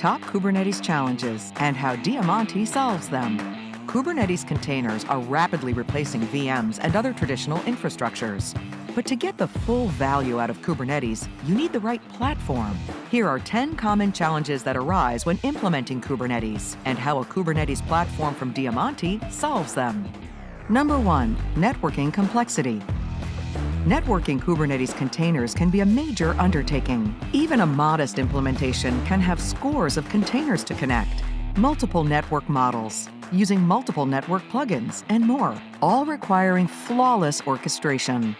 top Kubernetes challenges and how Diamante solves them. Kubernetes containers are rapidly replacing VMs and other traditional infrastructures. But to get the full value out of Kubernetes, you need the right platform. Here are 10 common challenges that arise when implementing Kubernetes and how a Kubernetes platform from Diamante solves them. Number 1, networking complexity. Networking Kubernetes containers can be a major undertaking. Even a modest implementation can have scores of containers to connect, multiple network models, using multiple network plugins, and more, all requiring flawless orchestration.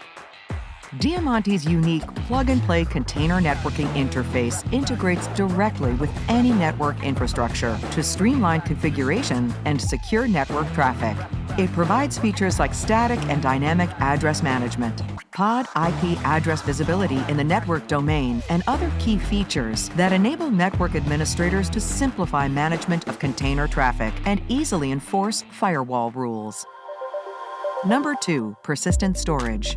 Diamante's unique plug-and-play container networking interface integrates directly with any network infrastructure to streamline configuration and secure network traffic. It provides features like static and dynamic address management, pod IP address visibility in the network domain, and other key features that enable network administrators to simplify management of container traffic and easily enforce firewall rules. Number 2, persistent storage.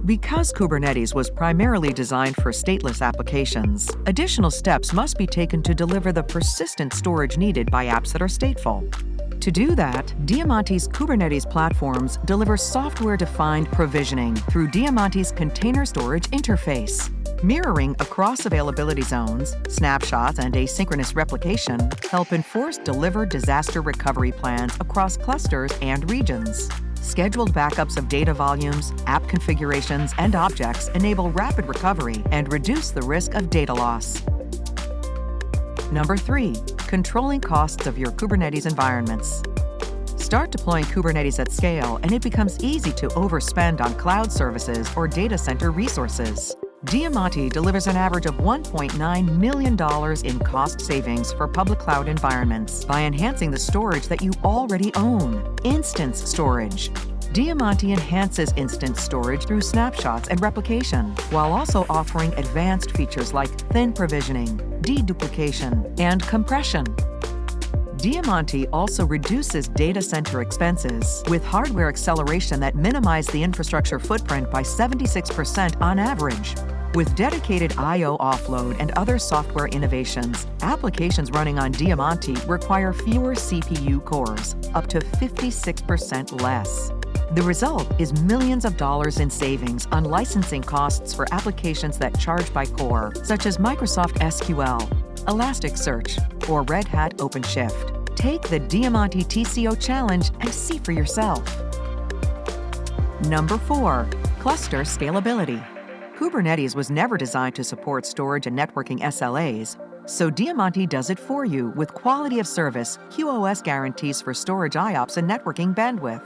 Because Kubernetes was primarily designed for stateless applications, additional steps must be taken to deliver the persistent storage needed by apps that are stateful. To do that, Diamante's Kubernetes platforms deliver software-defined provisioning through Diamante's container storage interface. Mirroring across availability zones, snapshots, and asynchronous replication help enforce delivered disaster recovery plans across clusters and regions. Scheduled backups of data volumes, app configurations, and objects enable rapid recovery and reduce the risk of data loss. Number 3, controlling costs of your Kubernetes environments. Start deploying Kubernetes at scale, and it becomes easy to overspend on cloud services or data center resources. Diamante delivers an average of $1.9 million in cost savings for public cloud environments by enhancing the storage that you already own. Instance storage. Diamante enhances instance storage through snapshots and replication, while also offering advanced features like thin provisioning, deduplication, and compression. Diamante also reduces data center expenses with hardware acceleration that minimizes the infrastructure footprint by 76% on average. With dedicated I/O offload and other software innovations, applications running on Diamante require fewer CPU cores, up to 56% less. The result is millions of dollars in savings on licensing costs for applications that charge by core, such as Microsoft SQL, Elasticsearch, or Red Hat OpenShift. Take the Diamante TCO challenge and see for yourself. Number 4, cluster scalability. Kubernetes was never designed to support storage and networking SLAs, so Diamante does it for you with quality of service, QoS guarantees for storage IOPS and networking bandwidth.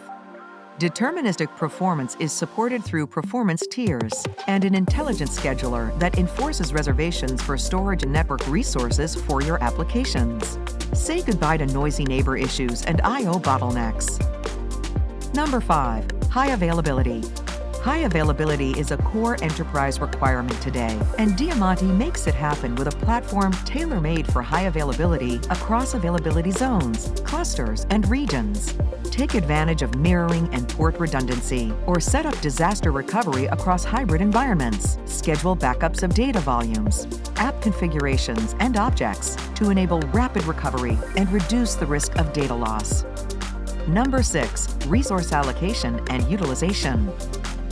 Deterministic performance is supported through performance tiers and an intelligent scheduler that enforces reservations for storage and network resources for your applications. Say goodbye to noisy neighbor issues and I/O bottlenecks. Number 5, high availability. High availability is a core enterprise requirement today, and Diamante makes it happen with a platform tailor-made for high availability across availability zones, clusters, and regions. Take advantage of mirroring and port redundancy, or set up disaster recovery across hybrid environments. Schedule backups of data volumes, app configurations, and objects to enable rapid recovery and reduce the risk of data loss. Number 6, resource allocation and utilization.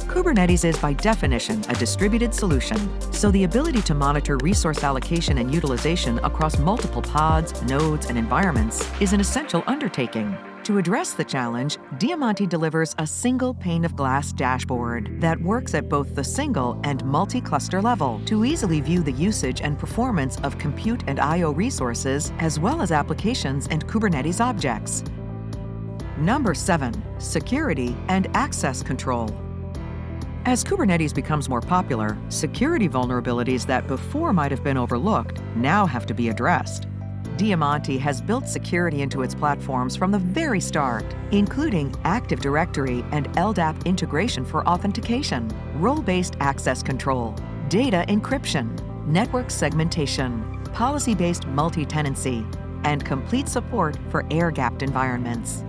Kubernetes is by definition a distributed solution, so the ability to monitor resource allocation and utilization across multiple pods, nodes, and environments is an essential undertaking. To address the challenge, Diamante delivers a single pane of glass dashboard that works at both the single and multi-cluster level to easily view the usage and performance of compute and I/O resources, as well as applications and Kubernetes objects. Number 7, security and access control. As Kubernetes becomes more popular, security vulnerabilities that before might have been overlooked now have to be addressed. Diamante has built security into its platforms from the very start, including Active Directory and LDAP integration for authentication, role-based access control, data encryption, network segmentation, policy-based multi-tenancy, and complete support for air-gapped environments.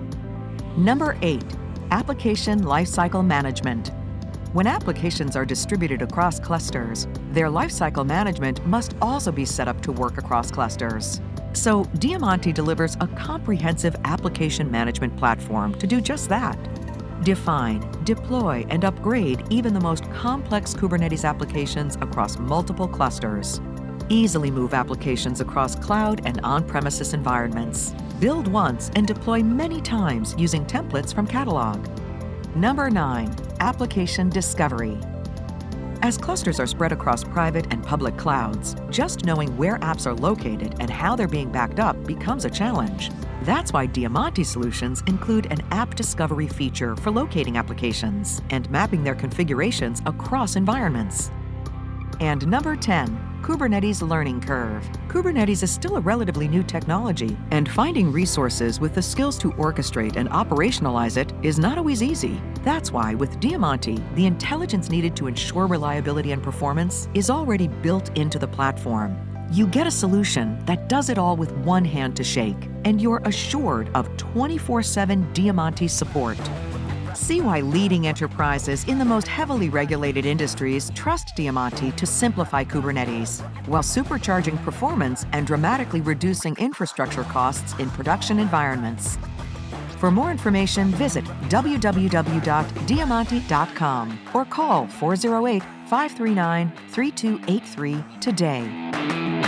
Number 8, application lifecycle management. When applications are distributed across clusters, their lifecycle management must also be set up to work across clusters. So, Diamante delivers a comprehensive application management platform to do just that. Define, deploy, and upgrade even the most complex Kubernetes applications across multiple clusters. Easily move applications across cloud and on-premises environments. Build once and deploy many times using templates from Catalog. Number 9. Application Discovery. As clusters are spread across private and public clouds, just knowing where apps are located and how they're being backed up becomes a challenge. That's why Diamante solutions include an app discovery feature for locating applications and mapping their configurations across environments. And number 10. Kubernetes Learning Curve. Kubernetes is still a relatively new technology, and finding resources with the skills to orchestrate and operationalize it is not always easy. That's why, with Diamante, the intelligence needed to ensure reliability and performance is already built into the platform. You get a solution that does it all with one hand to shake, and you're assured of 24/7 Diamante support. See why leading enterprises in the most heavily regulated industries trust Diamante to simplify Kubernetes, while supercharging performance and dramatically reducing infrastructure costs in production environments. For more information, visit www.diamante.com or call 408-539-3283 today.